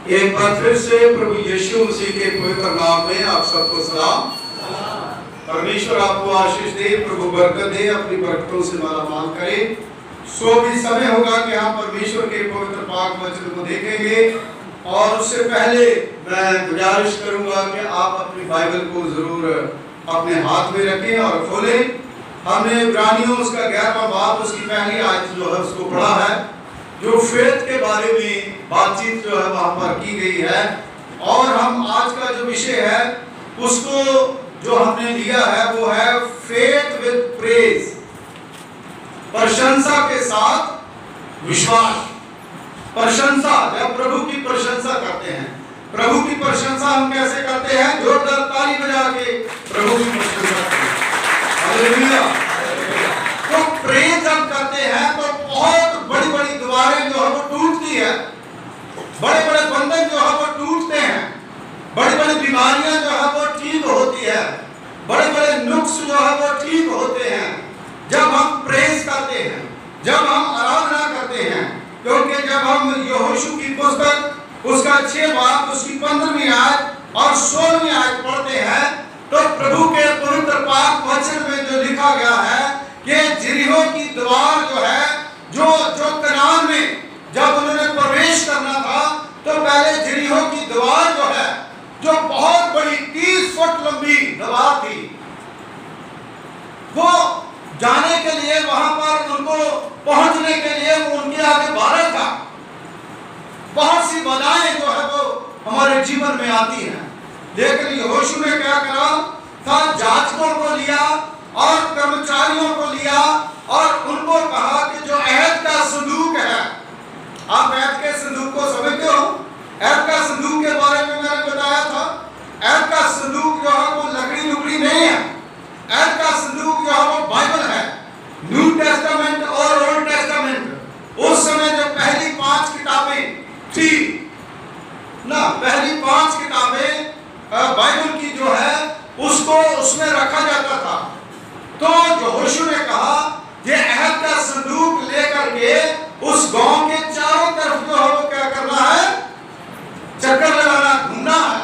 एक बार फिर से प्रभु यीशु मसीह के पवित्र नाम में आप सबको सलाम। परमेश्वर आपको आशीष दे, प्रभु बरकत दे, अपनी बरकतों से मालामाल करे। सो भी समय होगा कि हम परमेश्वर के पवित्र पाक वचन को देखेंगे, और उससे पहले मैं गुजारिश करूंगा कि आप अपनी बाइबल को जरूर अपने हाथ में रखें और खोलें। हमने इब्रानियों उसका 11वां बाब उसकी पहली आयत जो है उसको पढ़ा है, जो फेथ के बारे में बातचीत जो है वहां पर की गई है। और हम आज का जो विषय है उसको जो हमने लिया है वो है फेथ विद प्रेज, प्रशंसा के साथ विश्वास। प्रशंसा, जब प्रभु की प्रशंसा करते हैं, प्रभु की प्रशंसा हम कैसे करते हैं? जोरदार ताली बजा के प्रभु की प्रशंसा करते हैं। हालेलुया। तो प्रेज हम करते हैं तो बहुत बड़ी बड़ी दीवारें जो है वो टूटती है, बड़े बड़े बंधन जो है वो टूटते हैं, बड़ी बड़ी बीमारियां जो है वो ठीक होती है, बड़े बड़े नुक्स जो है वो ठीक होते हैं जब हम प्रेज करते हैं, जब हम आराधना करते हैं। क्योंकि जब हम यहोशू की पुस्तक उसका 6 बाब उसकी 15वीं आयत और 16वीं आयत पढ़ते हैं तो प्रभु के पवित्र पाक वचन में जो लिखा गया है कि यरीहो की दीवार जो है, जो कनान में जब उन्होंने प्रवेश करना था तो पहले यरीहो की दीवार जो है, जो बहुत बड़ी 30 फुट लंबी दीवार थी, वो जाने के लिए वहां पर उनको पहुंचने के लिए उनके आगे बारह था। बहुत सी बाधाएं जो है वो हमारे जीवन में आती हैं, लेकिन यहोशू ने क्या करा था? जाजकों को लिया और कर्मचारियों को लिया और उनको कहा कि जो अहद का संदूक है, आप अहद के संदूक को समझते हो? अहद का संदूक के बारे में मैंने बताया था। अहद का संदूक जो है वो लकड़ी लुकड़ी नहीं है। अहद का संदूक जो है वो बाइबल है, न्यू टेस्टामेंट और ओल्ड टेस्टामेंट। उस समय जो पहली 5 किताबें थी ना, पहली 5 किताबें बाइबल की जो है उसको उसमें रखा जाता था। तो यहोशू ने कहा ये अहद का संदूक लेकर के उस गांव के चारों तरफ जो है वो क्या करना है? चक्कर लगाना, घूमना है।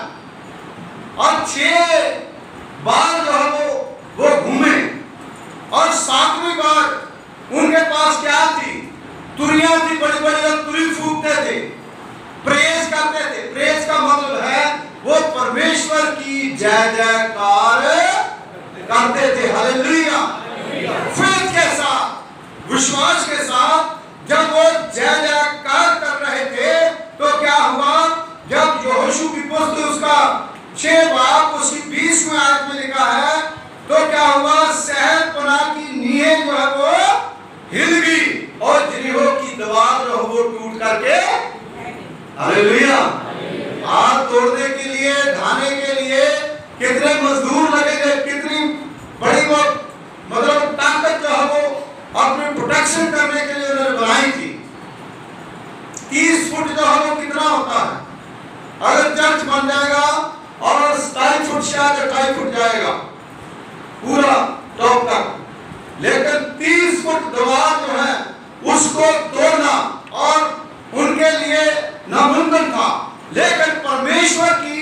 और 6 बार जो है वो घूमे, और 7वीं बार उनके पास क्या थी? तुरियां थी, बड़ी बड़ी, और तुरी फूकते थे, प्रेज करते थे। प्रेज का मतलब है वो परमेश्वर की जय जयकार करते थे। हालेलुया। फेथ के साथ, विश्वास के साथ जब वो जय जयकार कर रहे थे तो क्या हुआ? जब यहोशू की पुस्तक उसका 6 बाब उसकी 20वीं आयत में लिखा है तो क्या हुआ? शहरपना की नींहें जो है वो हिल गई और यरीहो की दीवार जो है वो टूट करके, हालेलुया। हाथ तोड़ने के लिए, ढाने के लिए कितने मजदूर लगेंगे, कितनी बड़ी वो मतलब ताकत जो है वो अपनी प्रोटेक्शन करने के लिए उन्होंने बनाई थी। 30 फुट जो है वो कितना होता है? अगर चर्च बन जाएगा और 27 फुट से 28 फुट जाएगा पूरा टॉप तक, लेकिन 30 फुट दीवार जो है उसको तोड़ना और उनके लिए नामुमकिन था। लेकिन परमेश्वर की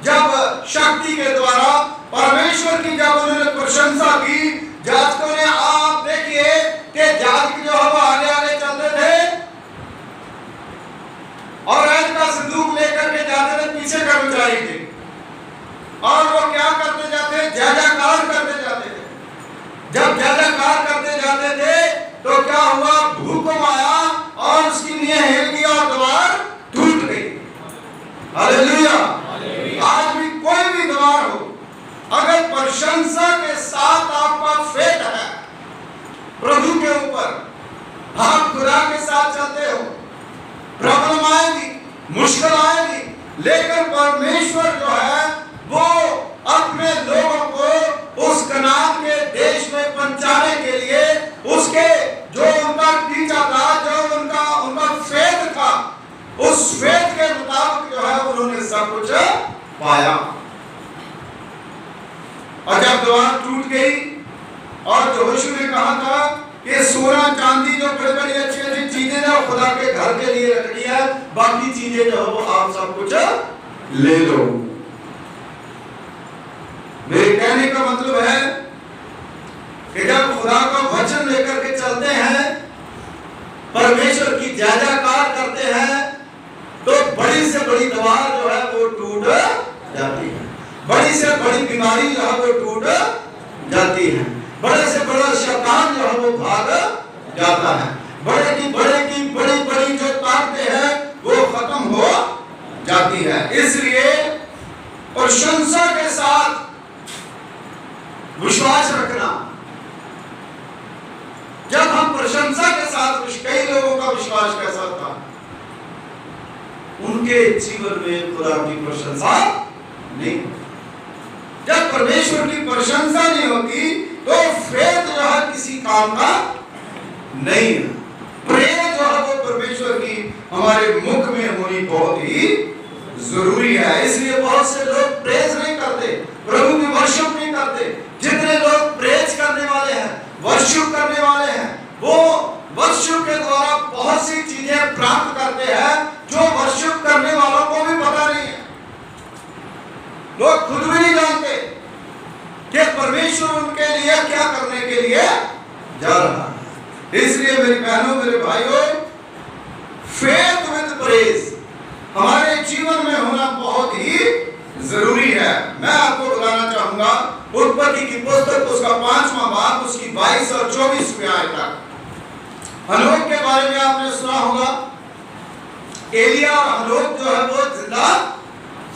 जब शक्ति के द्वारा, परमेश्वर की जब उन्होंने प्रशंसा की, जाजकों ने, आप देखिए कि जाजक जो है वो आगे आगे चलते थे और अहद का संदूक लेकर के जाते थे, पीछे कर्मचारी थे, और वो क्या करते जाते? जय जयकार करते जाते थे। जब जय जयकार करते जाते थे तो क्या हुआ? भूकंप आया और उसकी नींव हिल गई और दीवार टूट गई। हालेलुया। आज भी कोई भी दीवार हो, अगर प्रशंसा के साथ आपका फेथ है प्रभु के ऊपर, आप खुदा के साथ चलते हो, प्रॉब्लम आएगी, मुश्किल आएगी, लेकिन परमेश्वर जो है वो अपने लोगों को उस कनान के देश में पहुंचाने के लिए, उसके जो उनका टीचा था, जो उनका फेथ था, उस फेथ के मुताबिक जो है उन्होंने सब कुछ पाया। और जब दीवार टूट गई और यहोशू ने कहा था कि सोना चांदी जो बड़ी बड़ी अच्छी अच्छी चीजें जो खुदा के घर के लिए रखनी है, बाकी चीजें जो है वो आप सब कुछ ले लो। मेरे कहने का मतलब है कि जब खुदा का वचन लेकर के चलते हैं, परमेश्वर की जयजयकार करते हैं, तो बड़ी से बड़ी दीवार जो है वो टूट जाती है, बड़ी से बड़ी बीमारी जो है वो टूट जाती है, बड़े से बड़ा शैतान जो है वो भाग जाता है, बड़े की बड़ी बड़ी जो ताकतें हैं वो खत्म हो जाती है। इसलिए प्रशंसा के साथ विश्वास रखना। जब हम प्रशंसा के साथ, कई लोगों का विश्वास कैसा था, उनके जीवन में खुदा की प्रशंसा नहीं। जब परमेश्वर की प्रशंसा नहीं होती तो फेथ जो है किसी काम का नहीं है। प्रेम जो है वो परमेश्वर की हमारे मुख में होनी बहुत ही जरूरी है। इसलिए बहुत से लोग प्रेज नहीं करते, प्रभु की वर्शिप नहीं करते। जितने लोग प्रेज करने वाले हैं, वर्शिप करने वाले हैं, वो वर्शिप के द्वारा बहुत सी चीजें प्राप्त करते हैं जो वर्शिप करने वालों को भी पता नहीं है। लोग खुद भी नहीं जानते कि परमेश्वर उनके लिए क्या करने के लिए जा रहा है। इसलिए मेरी बहनों, मेरे भाइयों, फेथ विद प्रेज हमारे जीवन में होना बहुत ही जरूरी है। मैं आपको बताना चाहूंगा उत्पत्ति की पुस्तक उसका 5वां बाब उसकी 22 और 24 आयत तक। हनोक के बारे में आपने सुना होगा। एलिया और हनोक जो है वो जिंदा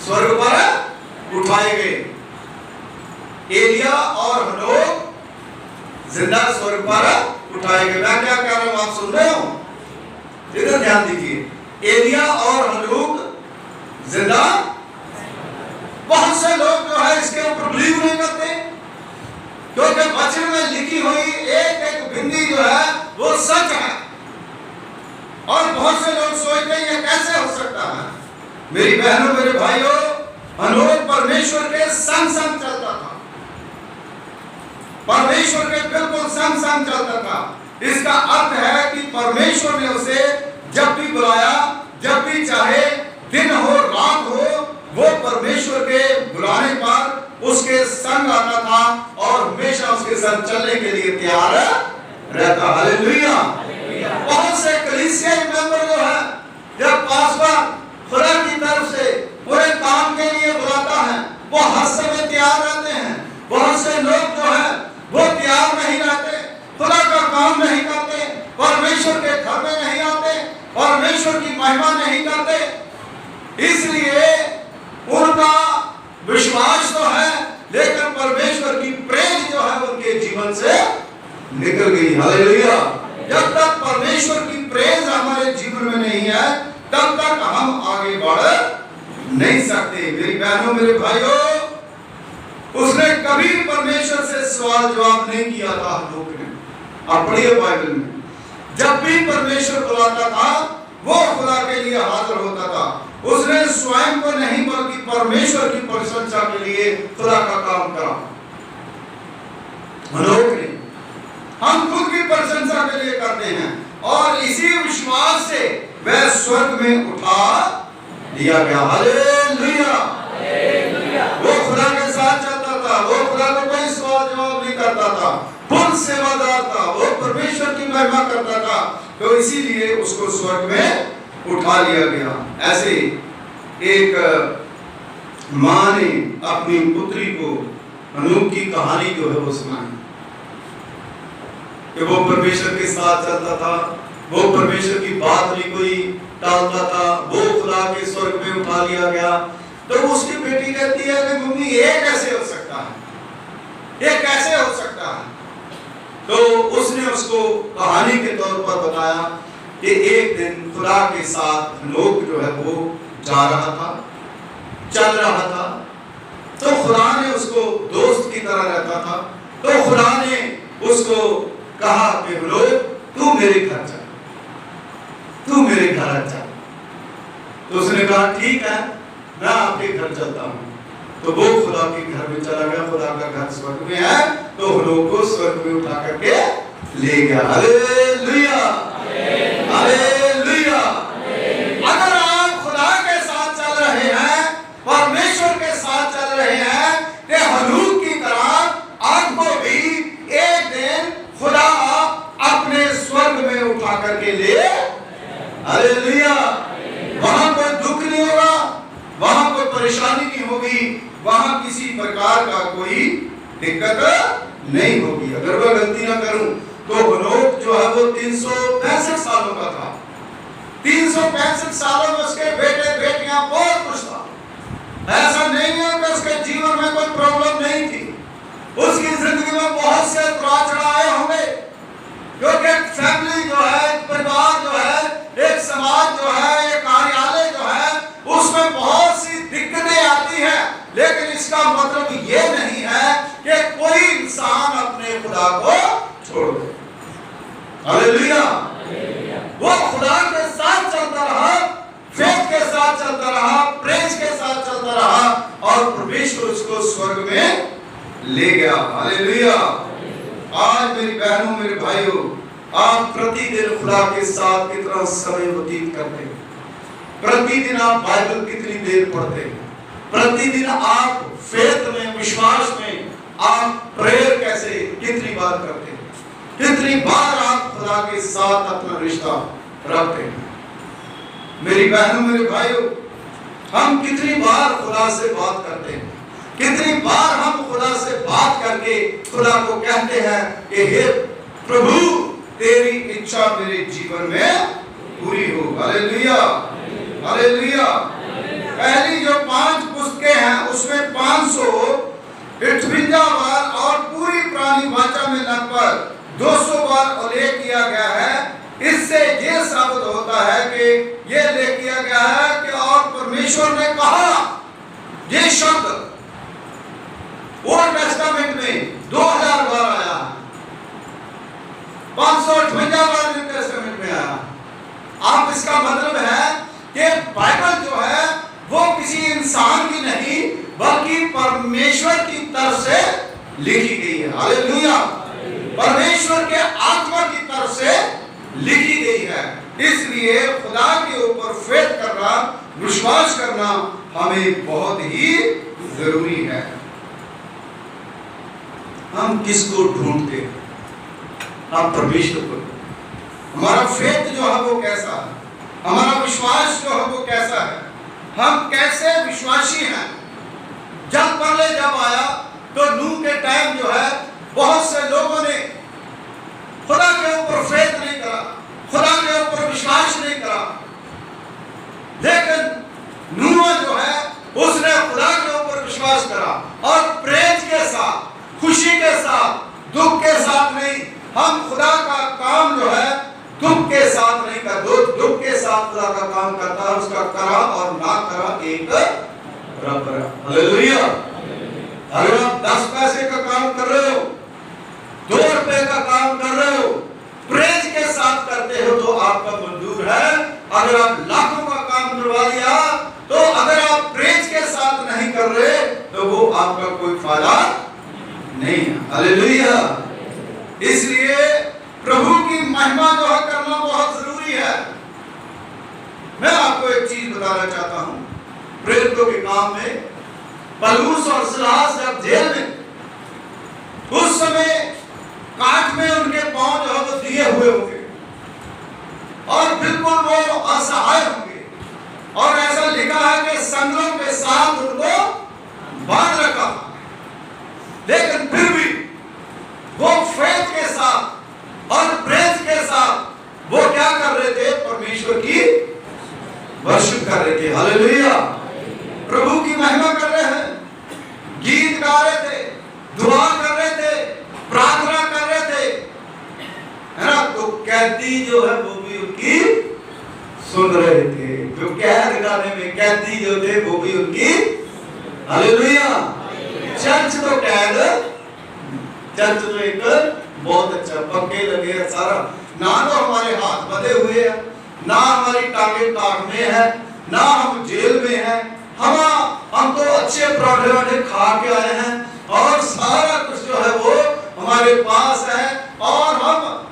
स्वर्ग पर उठाए गए। एलिया और हनोक जिंदा स्वर्ग पर उठाए गए। मैं क्या कह रहा हूं, आप सुन रहे हो? इधर ध्यान दीजिए। एलिया और हनोक जिंदा। बहुत से लोग जो है इसके ऊपर बिलीव नहीं करते, क्योंकि वचन में लिखी हुई एक एक बिंदी जो है वो सच है। और बहुत से लोग सोचते हैं ये कैसे हो सकता है। मेरी बहनों, मेरे भाइयों, हनोक परमेश्वर के संग संग चलता था, परमेश्वर के बिल्कुल संग संग चलता था। इसका अर्थ है कि परमेश्वर ने उसे जब भी बुलाया, जब भी चाहे, दिन हो रात हो, वो परमेश्वर के बुलाने पर उसके संग आता था और हमेशा उसके साथ चलने के लिए तैयार रहता। हालेलुया। बहुत से कलीसियाई मेंबर जो है, जब पास्टर खुदा की तरफ से पूरे काम के लिए बुलाता है, वो हर समय तैयार रहते हैं। बहुत से लोग जो है वो तैयार नहीं रहते, खुदा का काम नहीं करते, परमेश्वर के घर में नहीं आते, परमेश्वर की महिमा नहीं करते। इसलिए उनका विश्वास तो है, लेकिन परमेश्वर की प्रेम जो है उनके जीवन से निकल गई। हालेलुया। जब तक परमेश्वर की प्रेम हमारे जीवन में नहीं है, तब तक हम आगे बढ़ नहीं सकते। मेरी बहनों, मेरे भाइयों, उसने कभी परमेश्वर से सवाल जवाब नहीं किया था। हनोक ने, आप पढ़िए बाइबल में, जब भी परमेश्वर बुलाता था वो खुदा के लिए हाजिर होता था। उसने स्वयं को नहीं बल्कि परमेश्वर की प्रशंसा के लिए खुदा का काम करा। हनोक ने, हम खुद की प्रशंसा के लिए करते हैं और इसी विश्वास से वह स्वर्ग में उठा लिया गया। हालेलुया। वो खुदा के साथ चलता था, वो खुदा को कोई सवाल जवाब नहीं करता था, पूर्ण सेवादार था, वो परमेश्वर की महिमा करता था, तो इसीलिए उसको स्वर्ग में उठा लिया गया। ऐसे एक माँ ने अपनी पुत्री को हनोक की कहानी जो है वो सुनाई कि वो परमेश्वर के साथ चलता था, वो परमेश्वर की बात नहीं कोई टालता था, वो खुदा के स्वर्ग में उठा लिया गया। तो उसकी बेटी कहती है कि मम्मी ये कैसे हो सकता है, ये कैसे हो सकता है? तो उसने उसको कहानी के तौर पर बताया कि एक दिन खुदा के साथ हनोक जो है वो जा रहा था, चल रहा था, तो खुदा ने उसको दोस्त की तरह रहता था, तो खुदा ने उसको कहा कि हनोक तू मेरे घर चल, तू मेरे घर चल। तो उसने कहा ठीक है, मैं आपके घर चलता हूँ। तो वो खुदा के घर में चला गया। खुदा का घर स्वर्ग में है, तो हनोक को स्वर्ग में उठा करके ले गया। Hallelujah, hallelujah. अगर आप खुदा के साथ चल रहे हैं, परमेश्वर के साथ चल रहे हैं, तो हनूक की तरह आपको भी एक दिन खुदा अपने स्वर्ग में उठा करके ले। हालेलुया। वहां कोई दुख नहीं होगा, वहां कोई परेशानी नहीं होगी, वहां किसी प्रकार का कोई दिक्कत नहीं होगी। अगर मैं गलती ना करूं तो हनोक जो है वो 365 सालों का था। 365 सालों में उसके बेटे बेटियां बहुत खुश था। ऐसा नहीं है कि उसके जीवन में कोई प्रॉब्लम नहीं थी। उसकी जिंदगी में बहुत से उतार चढ़ाव होंगे, क्योंकि फैमिली जो है, परिवार जो है, एक समाज जो है, एक कार्यालय जो है, उसमें बहुत सी दिक्कतें आती हैं। लेकिन इसका मतलब ये नहीं है कि कोई इंसान अपने खुदा को छोड़ दे। हालेलुया। वो खुदा के साथ चलता रहा, फेथ के साथ चलता रहा, प्रेज के साथ चलता रहा, और परमेश्वर उसको स्वर्ग में ले गया। हालेलुया। आज मेरी बहनों, मेरे भाइयों, आप प्रतिदिन खुदा के साथ कितना समय व्यतीत करते हैं? प्रतिदिन आप बाइबल कितनी देर पढ़ते हैं? प्रतिदिन आप फेथ में, विश्वास में आप प्रेयर कैसे, कितनी बार करते हैं? कितनी बार आप खुदा के साथ अपना रिश्ता रखते हैं? मेरी बहनों, मेरे भाइयों, हम कितनी बार खुदा से बात करते हैं? कितनी बार हम खुदा से बात करके खुदा को कहते हैं कि हे प्रभु, तेरी इच्छा मेरे जीवन में पूरी हो। Hallelujah, hallelujah. पहली जो 5 पुस्तकें हैं उसमें 558 बार और पूरी पुरानी भाषा में लगभग 200 बार उल्लेख किया गया है। इससे ये साबित होता है कि ये उल्लेख किया गया है कि और परमेश्वर ने कहा, ये शब्द ओल्ड टेस्टामेंट में 2000 बार आया, 558 बार न्यू टेस्टामेंट में आया। आप इसका मतलब है कि बाइबल जो है वो किसी इंसान की नहीं बल्कि परमेश्वर की तरफ से लिखी गई है। हालेलुया। परमेश्वर के आत्मा की तरफ से लिखी गई है। इसलिए खुदा के ऊपर फेथ करना, विश्वास करना हमें बहुत ही जरूरी है। हम किसको ढूंढते हैं? हम परमेश्वर को। हमारा फेथ जो है वो कैसा है? हमारा विश्वास जो है वो कैसा है? हम कैसे विश्वासी हैं? जब पहले जब आया तो नूह के टाइम जो है बहुत से लोगों ने खुदा के ऊपर फेथ नहीं करा, खुदा के ऊपर विश्वास नहीं करा। लेकिन नूह जो है उसने खुदा के ऊपर विश्वास करा और प्रेज के साथ, खुशी के साथ, दुख के साथ नहीं। हम खुदा का काम जो है दुख के साथ नहीं कर, दुख के साथ खुदा का काम करता है। उसका करा और ना करा एक बराबर है। हालेलुया। अगर आप 10 पैसे का काम कर रहे हो, 2 रुपए का काम कर रहे हो, प्रेज के साथ करते हो तो आपका मंजूर है। अगर आप लाखों का काम करवा दिया तो अगर आप प्रेज के साथ नहीं कर रहे तो वो आपका कोई फायदा नहीं है। हालेलुया। इसलिए प्रभु की महिमा जो है करना बहुत जरूरी है। मैं आपको एक चीज बताना चाहता हूं। प्रेरितों के काम में पौलुस और सिलास जब जेल में, उस समय काट में उनके पांव जो है वो दिए हुए होंगे और बिल्कुल वो असहाय होंगे, और ऐसा लिखा है कि संगलों के साथ उनको बांध रखा। लेकिन फिर भी वो फेथ के साथ और प्रेज के साथ वो क्या कर रहे थे? परमेश्वर की वर्शिप कर रहे थे। हालेलुया। प्रभु की महिमा कर रहे हैं, गीत गा रहे थे, दुआ कर रहे थे, प्रार्थना कर रहे थे, है ना। तो कैदी जो है वो भी उनकी सुन रहे थे। जो कैद खाने में कैदी जो थे वो भी उनकी। हालेलुया। चर्च तो कैद, चर्च तो एक बहुत अच्छा पक्के लगे है सारा, ना तो हमारे हाथ बंधे हुए हैं, ना हमारी टांगे ताक में है, ना हम जेल में हैं। हम तो अच्छे पराठे वाठे खा के आए हैं और सारा कुछ जो है वो हमारे पास है। और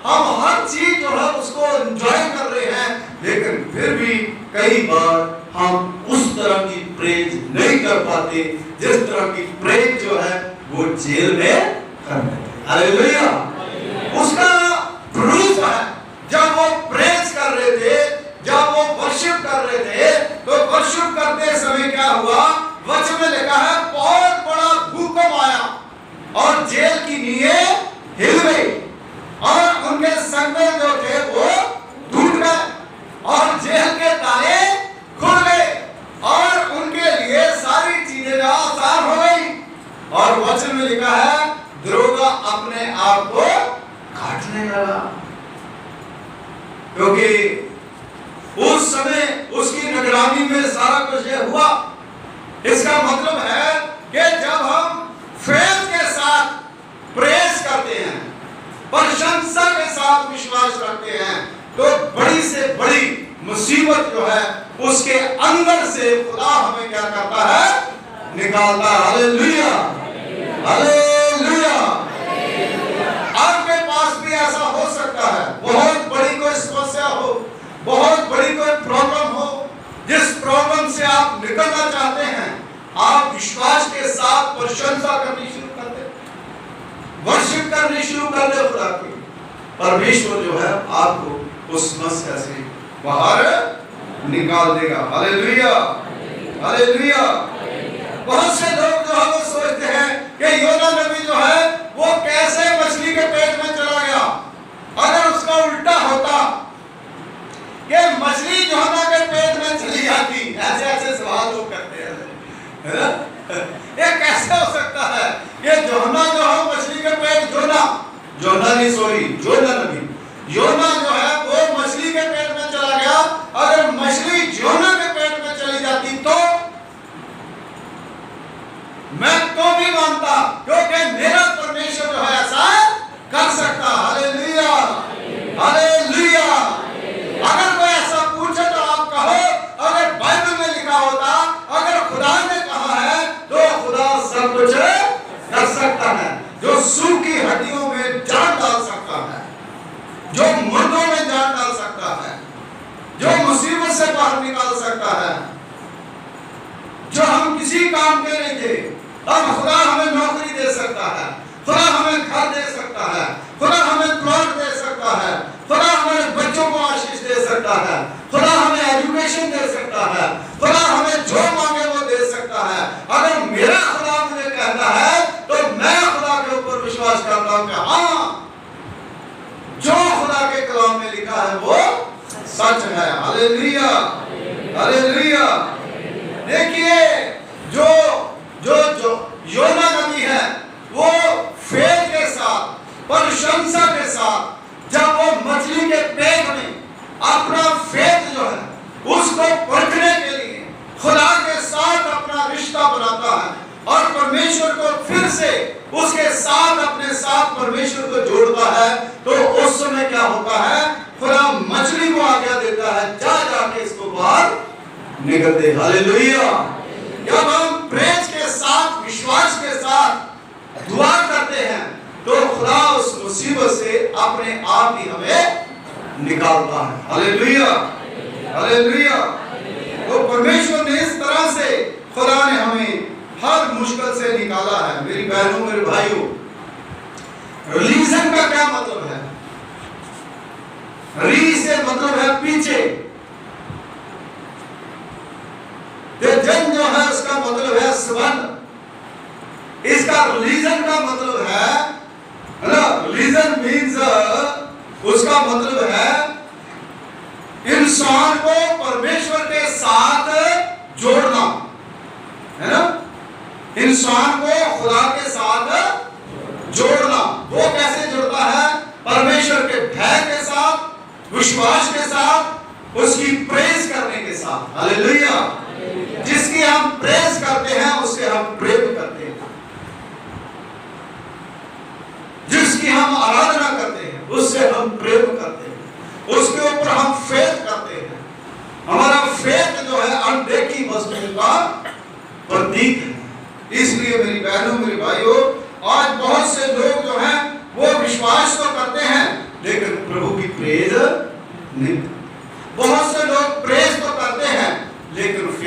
हम हर चीज जो है उसको एंजॉय कर रहे हैं, लेकिन फिर भी कई बार हम उस तरह की प्रेज नहीं कर पाते जिस तरह की प्रेज जो है वो जेल में कर रहे थे। हालेलुया। उसका प्रूफ है, जब वो प्रेज कर रहे थे, जब वो वर्शिप कर रहे थे, तो वर्शिप करते समय क्या हुआ, वचन में लिखा है बहुत बड़ा भूकंप आया और जेल की नींवें हिल गई और उनके संगल जो थे वो टूट गए और जेल के ताले खुल गए और उनके लिए सारी चीजें आसान हो गई। और वचन में लिखा है दरोगा अपने आप को काटने लगा, क्योंकि उस समय उसकी निगरानी में सारा कुछ ये हुआ। इसका मतलब है कि जब हम फेथ के साथ प्रेज करते हैं, प्रशंसा के साथ विश्वास करते हैं, तो बड़ी से बड़ी मुसीबत जो है उसके अंदर से खुदा हमें क्या करता है, निकालता है। Hallelujah, hallelujah. आपके पास भी ऐसा हो सकता है, बहुत बड़ी कोई समस्या हो, बहुत बड़ी कोई प्रॉब्लम हो, जिस प्रॉब्लम से आप निकलना चाहते हैं, आप विश्वास के साथ प्रशंसा करनी शुरू कर दे, वर्शिप करनी शुरू कर दे खुदा की। परमेश्वर जो है आपको उस समस्या से बाहर निकाल देगा। Hallelujah, hallelujah. बहुत से लोग जो है वो सोचते हैं कि योना नबी जो है वो कैसे मछली के पेट में चला गया। अगर उसका उल्टा होता कि मछली योना के पेट में चली जाती, ऐसे ऐसे सवाल लोग करते हैं, है ना? ये कैसे हो सकता है कि योना जो है मछली के पेट, योना नहीं, सॉरी, योना नबी, योना जो है वो मछली के पेट में चला गया। अगर मछली योना के पेट में चली जाती तो मैं तो भी मानता, क्योंकि मेरा परमेश्वर जो है ऐसा कर सकता। Hallelujah, hallelujah. अगर कोई ऐसा पूछे तो आप कहो, अगर बाइबल में लिखा होता, अगर खुदा ने कहा है तो खुदा सब कुछ कर सकता है। जो सूखी हड्डियों में जान डाल सकता है, जो मुर्दों में जान डाल सकता है, जो मुसीबत से बाहर निकाल सकता है, जो हम किसी काम के नहीं थे, अब खुदा हमें नौकरी दे सकता है, खुदा हमें घर दे सकता है, खुदा हमें प्लॉट दे सकता है, खुदा हमारे बच्चों को आशीष दे सकता है, खुदा हमें एजुकेशन दे सकता है, खुदा हमें जो मांगे वो दे सकता है। अगर मेरा खुदा मुझे कहता है तो मैं खुदा के ऊपर विश्वास करता हूं कि हाँ, जो खुदा के कलाम में लिखा है वो सच है। Hallelujah, hallelujah. देखिए जो जो जो योना नबी है वो फेथ के साथ, प्रशंसा के साथ, जब वो मछली के पेट में अपना फेथ जो है उसको परखने के लिए खुदा के साथ अपना रिश्ता बनाता है और परमेश्वर को फिर से उसके साथ अपने साथ परमेश्वर को जोड़ता है, तो उस समय क्या होता है, खुदा मछली को आज्ञा देता है, जा जाके इसको बाहर निकल दे। हालेलुया। जब हम प्रेज के साथ, विश्वास के साथ दुआ करते हैं तो खुदा उस मुसीबत से अपने आप ही हमें निकालता है। Hallelujah, hallelujah. तो परमेश्वर ने इस तरह से खुदा ने हमें हर मुश्किल से निकाला है। मेरी बहनों, मेरे भाइयों, रिलीजन का क्या मतलब है? री से मतलब है पीछे, जन जो है उसका मतलब है संबंध। इसका रिलीजन का मतलब है ना, रिलीजन मीन्स उसका मतलब है इंसान को परमेश्वर के साथ जोड़ना, है ना, इंसान को खुदा के साथ जोड़ना। वो कैसे जुड़ता है? परमेश्वर के भय के साथ, विश्वास के साथ, उसकी प्रेज करने के साथ। हालेलुया। जिसकी हम प्रेज करते हैं उससे हम प्रेम करते हैं, जिसकी हम आराधना करते हैं उससे हम प्रेम करते हैं, उसके ऊपर हम फेथ करते हैं। हमारा फेथ जो है अनदेखी वस्तुओं का प्रतीक है। इसलिए मेरी बहनों, मेरे भाइयों, आज बहुत से लोग जो हैं वो विश्वास तो करते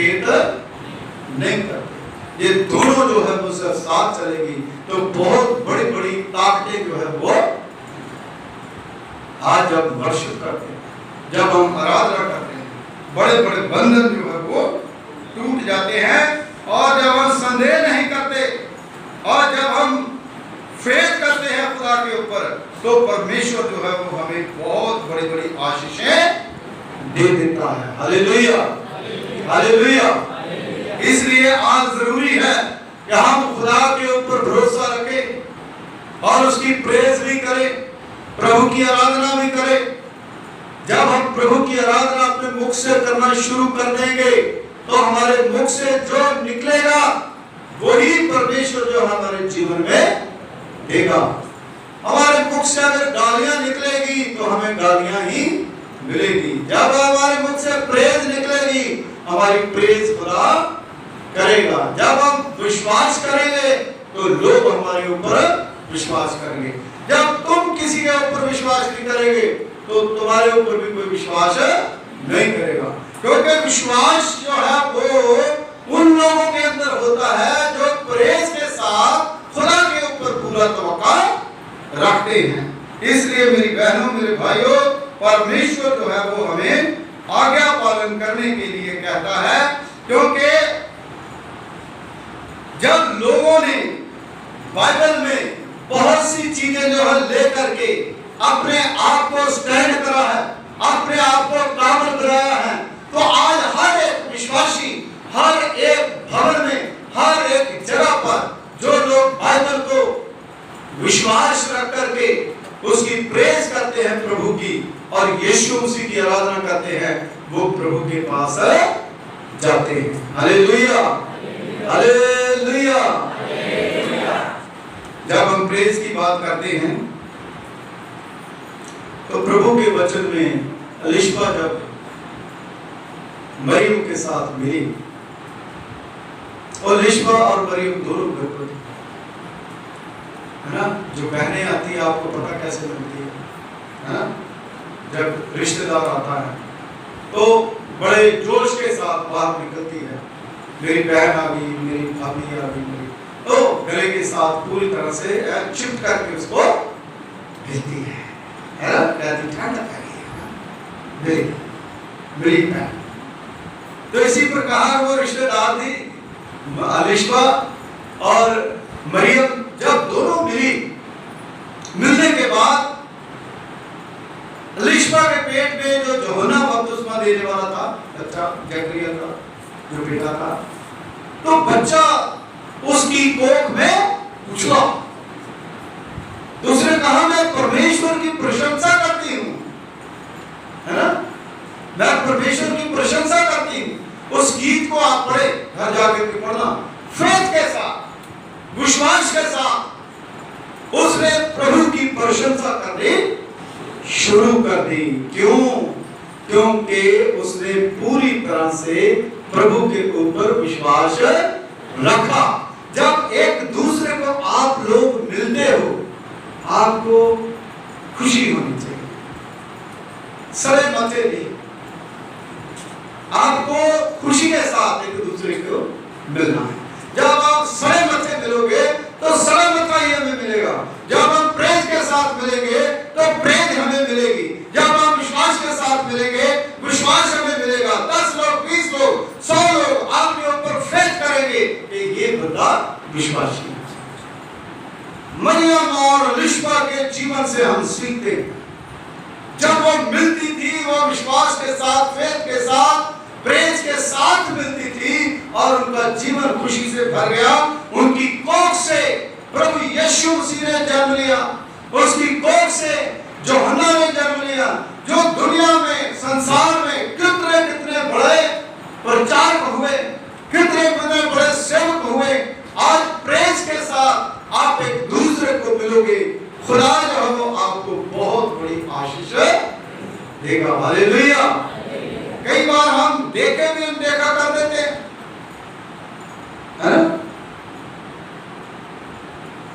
फेथ नहीं करते। ये दोनों जो है वो सब साथ चलेगी तो बहुत बड़ी बड़ी ताकतें जो है वो आज जब वर्शिप करते हैं, जब हम आराधना करते हैं, बड़े बड़े बंधन जो है वो टूट जाते हैं। और जब हम संदेह नहीं करते और जब हम फेथ करते हैं खुदा के ऊपर, तो परमेश्वर जो है वो हमें बहुत बड़ी बड़ी आशीषें दे देता है। Hallelujah, hallelujah. इसलिए आज जरूरी है कि हम खुदा के ऊपर भरोसा रखें और उसकी प्रेज भी करें, प्रभु की आराधना भी करें। जब हम प्रभु की आराधना अपने मुख से करना शुरू कर देंगे तो हमारे मुख से जो निकलेगा वही परमेश्वर जो हमारे जीवन में देगा। हमारे मुख से अगर गालियां निकलेगी तो हमें गालियां ही मिलेगी। जब हमारे मुख से प्रेज निकलेगी, हमारी प्रेज खुदा करेगा। जब हम विश्वास करेंगे तो लोग हमारे ऊपर विश्वास करेंगे। जब तुम किसी के ऊपर विश्वास नहीं करेंगे तो तुम्हारे ऊपर भी कोई विश्वास नहीं करेगा, क्योंकि विश्वास जो है वो उन लोगों के अंदर होता है जो प्रेज के साथ खुदा के ऊपर पूरा तवक्का रखते हैं। इसलिए मेरी बहनों, मेरे भाइयों, परमेश्वर जो है वो हमें आज्ञा पालन करने के लिए कहता है, क्योंकि जब लोगों ने बाइबल में बहुत सी चीजें जो है लेकर के अपने आप को स्टैंड करा है, अपने आप को काबिल बनाया है, तो आज हर एक विश्वासी, हर एक भवन में, हर एक जगह पर जो लोग बाइबल को विश्वास रख करके उसकी प्रेज करते हैं प्रभु की और यीशु मसीह की आराधना करते हैं, वो प्रभु के पास जाते हैं। Hallelujah, hallelujah. जब हम प्रेज की बात करते हैं तो प्रभु के वचन में एलिशबा जब मरियम के साथ मिली, और एलिशबा और मरियम दोनों बिल्कुल है ना, जो बहनें आती है आपको पता कैसे मिलती है ना, जब रिश्तेदार आता है तो बड़े जोश के साथ बात निकलती है, मेरी बहन आ गई, मेरी भाभी आ गई, मेरी, तो गले के साथ पूरी तरह से चिपट करके उसको भेजती है ना, कहती ठंड लगी मेरी बहन। तो इसी प्रकार वो रिश्तेदार थी एलिशबा और मरियम, जब दोनों मिली, मिलने के बाद एलिशबा के पेट में जो यूहन्ना बपतिस्मा देने वाला था बच्चा, जकरिया का जो बेटा था, तो बच्चा उसकी कोख में उछला। तो उसने कहा मैं परमेश्वर की प्रशंसा करती हूं, है ना, मैं परमेश्वर की प्रशंसा करती हूं। उस गीत को आप पढ़े, घर जाकर के पढ़ना, फेथ के साथ, विश्वास के साथ उसने प्रभु की प्रशंसा करनी शुरू कर दी। क्यों? क्योंकि उसने पूरी तरह से प्रभु के ऊपर विश्वास रखा। जब एक दूसरे को आप लोग मिलते हो, आपको खुशी होनी चाहिए, सड़े मचे नहीं, आपको खुशी के साथ एक दूसरे को मिलना है। जब आप सड़े मचे मिलोगे तो सड़ा मचा ही हमें मिलेगा। जब हम प्रेज के साथ मिलेंगे तो प्रेज हमें मिलेगी। जब हम विश्वास के साथ मिलेंगे, विश्वास हमें मिलेगा। 10 लोग, 20 लोग, 100 लोग आपके ऊपर फेथ करेंगे कि ये बंदा विश्वासी है। मरियम और एलिशबा के जीवन से हम सीखते हैं, जब वो मिलती थी, वो विश्वास के साथ, फेथ के साथ, प्रेज के साथ मिलती थी और उनका जीवन खुशी से भर गया। उनकी कोख से प्रभु यीशु मसीह ने जन्म लिया, उसकी कोख से यूहन्ना ने जन्म लिया, जो दुनिया में, संसार में कितने कितने बड़े प्रचारक हुए, कितने कितने बड़े सेवक हुए। आज प्रेज के साथ आप एक दूसरे को मिलोगे, खुदा जो है वो आपको बहुत बड़ी आशीष देगा। हालेलुया। कई बार हम देखे भी अनदेखा कर देते हैं, है ना?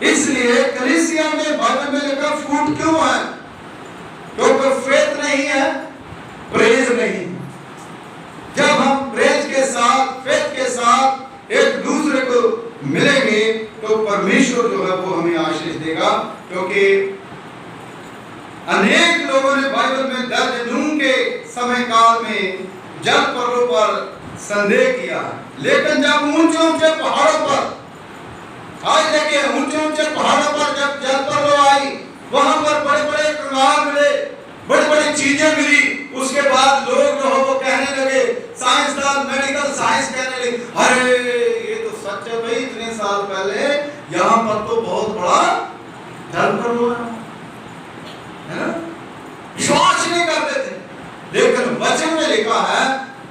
इसलिए कलीसिया में बाइबल में लिखा फूट क्यों है? क्योंकि फेथ नहीं है, प्रेज नहीं। जब हम प्रेज के साथ, जो है वो हमें आशीष देगा, क्योंकि अनेक लोगों ने बाइबल में दर्ज नूह के समय काल में जल पर्वों पर संदेह किया, लेकिन जब ऊंचे ऊंचे पहाड़ों पर, आज देखिए ऊंचे ऊंचे पहाड़ों पर जब जल पर्व आई, वहां पर बड़े बड़े कंगाल मिले, बड़ी बड़ी चीजें मिली, उसके बाद लोग जो है वो कहने लगे, साइंसदान मेडिकल साइंस कहने लगे, अरे ये तो सच है भाई, इतने साल पहले यहाँ पर तो बहुत बड़ा जल पर्व हुआ है ना। विश्वास नहीं करते थे, लेकिन वचन में लिखा है,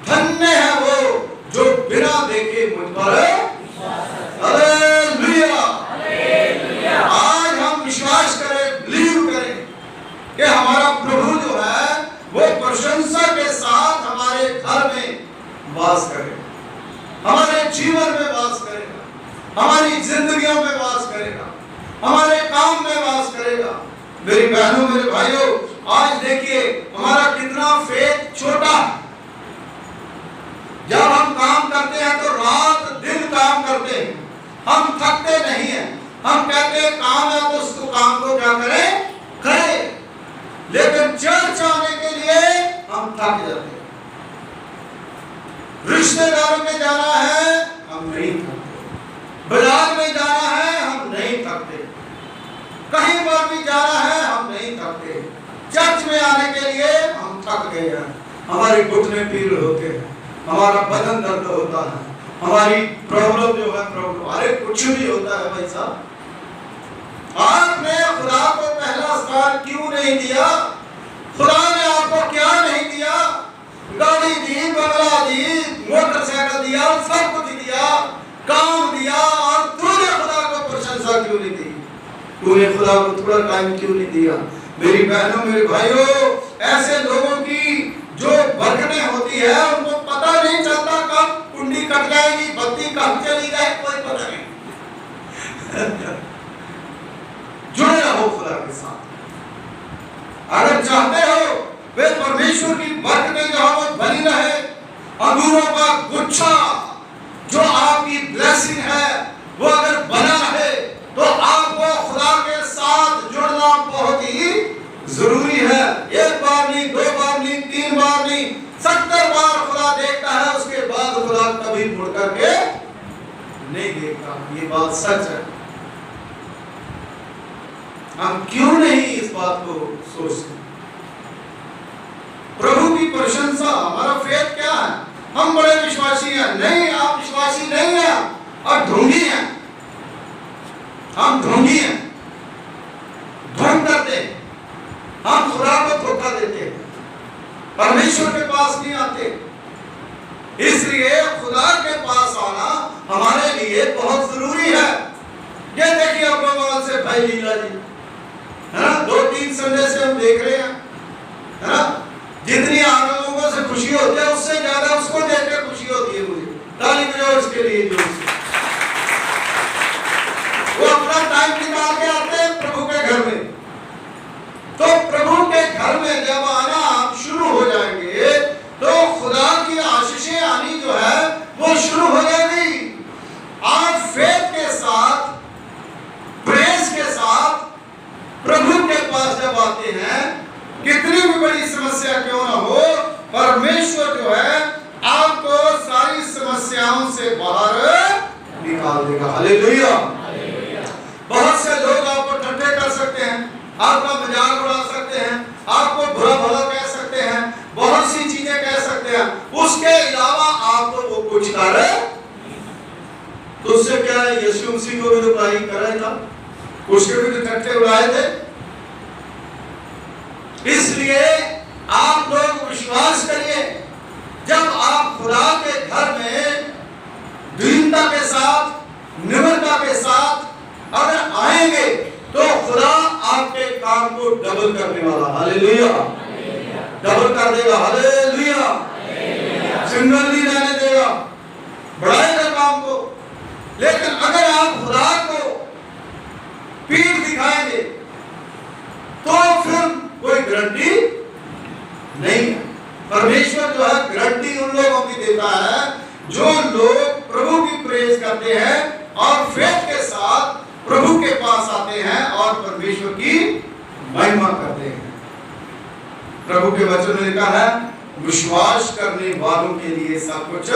धन्य है वो जो बिना देखे मुझ पर, हालेलुया। आज हम विश्वास करें, बिलीव करें कि हमारा प्रभु जो है वो प्रशंसा के साथ हमारे घर में वास करेगा, हमारे जीवन में वास करेगा, हमारी जिंदगियों में वास करेगा, हमारे काम में वास करेगा। मेरी बहनों, मेरे भाइयों, आज देखिए हमारा कितना फेथ छोटा है। जब हम काम करते हैं तो रात दिन काम करते हैं, हम थकते नहीं हैं। हम कहते हैं काम है तो उसको काम को क्या करें, करें, लेकिन चर्च आने के लिए हम थक जाते हैं। रिश्तेदारों में जाना है, हम नहीं थकते। बाजार में जाना है, हम नहीं थकते। कहीं पर भी जाना है, हम नहीं थकते। चर्च में आने के लिए हम थक गए हैं, हमारे घुटने पीड़ होते हैं, हमारा बदन दर्द होता है, हमारी प्रॉब्लम जो है प्रॉब्लम, अरे कुछ भी होता है भाई साहब। आपने खुदा को पहला स्थान क्यों नहीं दिया? खुदा ने आपको क्या नहीं दिया? गाड़ी दी, बंगला दी, मोटरसाइकिल दिया, सब कुछ दिया, काम दिया, और तूने खुदा को प्रशंसा क्यों नहीं दी? तूने खुदा को थोड़ा टाइम क्यों नहीं दिया? मेरी बहनों, मेरे भाइयों, ऐसे लोगों की जो बरकतें होती है उनको पता नहीं चलता कब कुंडी कट जाएगी, बत्ती कब चली जाए, कोई पता नहीं। जुड़े रहो खुदा के साथ। अगर चाहते हो वे परमेश्वर की बरकतें जो है वो बनी रहे, अंगूरों का गुच्छा जो आपकी ब्लेसिंग है वो अगर बना रहे, तो आपको खुदा के साथ जुड़ना बहुत ही जरूरी है। एक बार नहीं, दो बार नहीं, तीन बार नहीं, 70 बार खुदा देखता है, उसके बाद खुदा कभी मुड़ करके नहीं देखता। ये बात सच है। हम क्यों नहीं इस बात को सोचते? प्रभु की प्रशंसा, हमारा फेथ क्या है? हम बड़े विश्वासी हैं? नहीं, आप विश्वासी नहीं हैं और ढोंगी हैं। हम ढोंगी हैं, ढोंग करते हैं, हम खुदा को धोखा देते हैं, परमेश्वर के पास नहीं आते। इसलिए खुदा के पास आना हमारे लिए बहुत जरूरी है। ये देखिए अब्राहम से भाई लीला जी, है ना, 2-3 संडे से हम देख रहे हैं, है ना, जितनी आप लोगों से खुशी होती है उससे ज्यादा उसको देख के खुशी होती है मुझे। ताली बजाओ इसके लिए जो वो अपना टाइम निकाल के आते हैं प्रभु के घर में। तो प्रभु के घर में जब आना आप शुरू हो जाएंगे तो खुदा की आशीषें आनी जो है वो शुरू हो जाएगी। आप फेथ के साथ, प्रेस के साथ प्रभु के पास जब आते हैं, कितनी भी बड़ी समस्या क्यों ना हो, परमेश्वर जो है आपको सारी समस्याओं से बाहर निकाल देगा। हालेलुया। बहुत से लोग आपको ठट्ठे कर सकते हैं, आपका मजाक उड़ा सकते हैं, आपको बुरा भला कह सकते हैं, बहुत सी चीजें कह सकते हैं, उसके अलावा आपको वो कुछ करे तो उससे क्या है? यीशु मसीह को भी तो बुराई कर रहा था, उसके भी तो ठट्ठे उड़ाए थे। इसलिए आप लोग विश्वास करिए, जब आप खुदा के घर में दीनता के साथ, निम्रता के साथ अगर आएंगे तो खुदा आपके काम को डबल करने वाला, हालेलुया, डबल कर देगा, हालेलुया, सिंगल नहीं रहने देगा, बढ़ाएगा काम को। लेकिन अगर आप खुदा को पीठ दिखाएंगे तो फिर कोई गारंटी नहीं है। परमेश्वर जो है गारंटी उन लोगों की देता है जो लोग प्रभु की प्रेज करते हैं और फेथ के साथ प्रभु के पास आते हैं और परमेश्वर की महिमा करते हैं। प्रभु के वचन में लिखा है, विश्वास करने वालों के लिए सब कुछ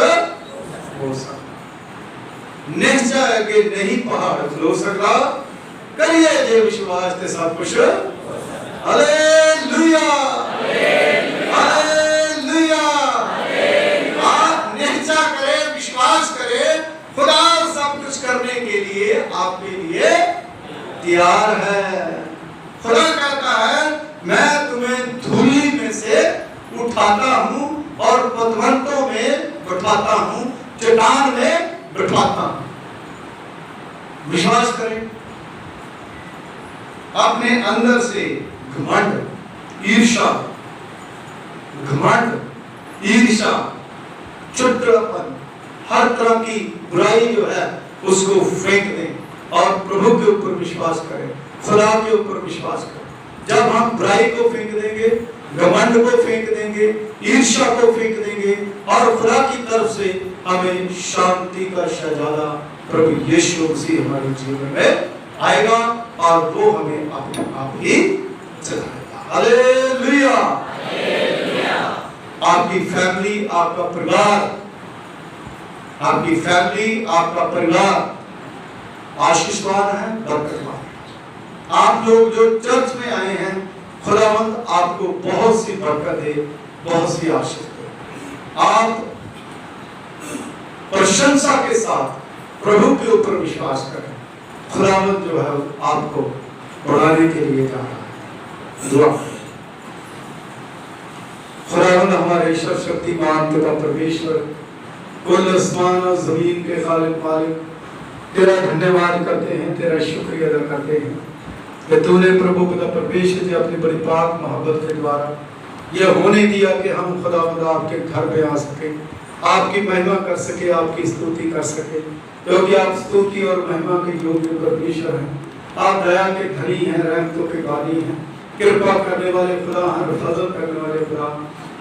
हो सकता। निश्चय के नहीं पहाड़ खलो सकता, करिए जे विश्वास ते सब कुछ। Hallelujah, hallelujah. आप निश्चय करें, विश्वास करें, खुदा सब कुछ करने के लिए आपके लिए तैयार है। खुदा कहता है, मैं तुम्हें धूली में से उठाता हूं और पतवंतों में बैठाता हूं, चट्टान में बैठाता हूं। विश्वास करें। अपने अंदर से घमंड, ईर्ष्या, चिड़चिड़ापन, हर तरह की बुराई जो है उसको फेंक दें और प्रभु के ऊपर विश्वास करें, खुदा के ऊपर विश्वास करें। जब हम बुराई को फेंक देंगे, घमंड को फेंक देंगे, ईर्ष्या को फेंक देंगे और खुदा की तरफ से हमें शांति का शहजादा प्रभु यीशु मसीह हमारे जीवन में आएगा और वो हमें अपने आप ही चलाएगा। हालेलुया। आपकी फैमिली, आपका परिवार, आपकी फैमिली, आपका परिवार आशीषवान है, बरकतवान है। आप लोग जो चर्च में आए हैं, खुदावंद आपको बहुत सी बरकत दे, बहुत सी आशीष दे। आप प्रशंसा के साथ प्रभु के ऊपर विश्वास करें। खुदावंद जो है आपको बढ़ाने के लिए जा रहा है। दुआ। खुदावंद हमारे सर्वशक्तिमान पिता परमेश्वर, कुल आसमान और जमीन के खालिक मालिक, तेरा धन्यवाद करते हैं, तेरा शुक्रिया अदा करते हैं कि तूने प्रभु पिता परमेश्वर जी अपनी बड़ी पाक मोहब्बत के द्वारा यह होने दिया कि हम खुदावंद आपके घर में आ सके, आपकी महिमा कर सके, आपकी स्तुति कर सके, क्योंकि आप स्तुति और महिमा के योग्य परमेश्वर हैं। आप दया के धनी हैं, रहमतों के गानी हैं, कृपा करने वाले खुदा हैं, फजल करने वाले खुदा।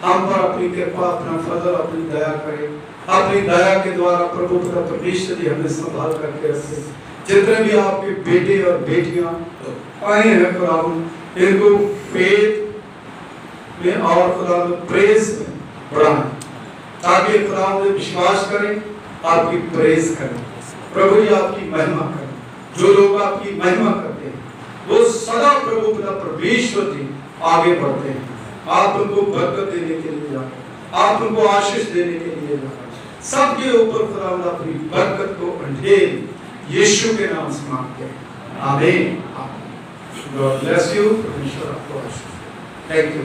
हम पर अपनी कृपा, अपना फजल, अपनी दया करें। अपनी दया के द्वारा प्रभु पिता परमेश्वर जी हमें संभाल करके रखे। जितने भी आपके बेटे और बेटियां आए हैं खुदा, इनको फेथ में और खुदा प्रेज में बढ़ाएं, ताकि खुदा में विश्वास करें, आपकी प्रेज करें, प्रभु जी आपकी महिमा करें। जो लोग आपकी महिमा करते हैं वो सदा प्रभु पिता परमेश्वर जी आगे बढ़ते हैं। आप उनको बरकत देने के लिए जाते, आप उनको आशीष देने के लिए जाते, सबके ऊपर खुदा अपनी बरकत को अंधेर यीशु के नाम से मांगते हैं। आमीन। God bless you. परमेश्वर आपको आशीष। Thank you.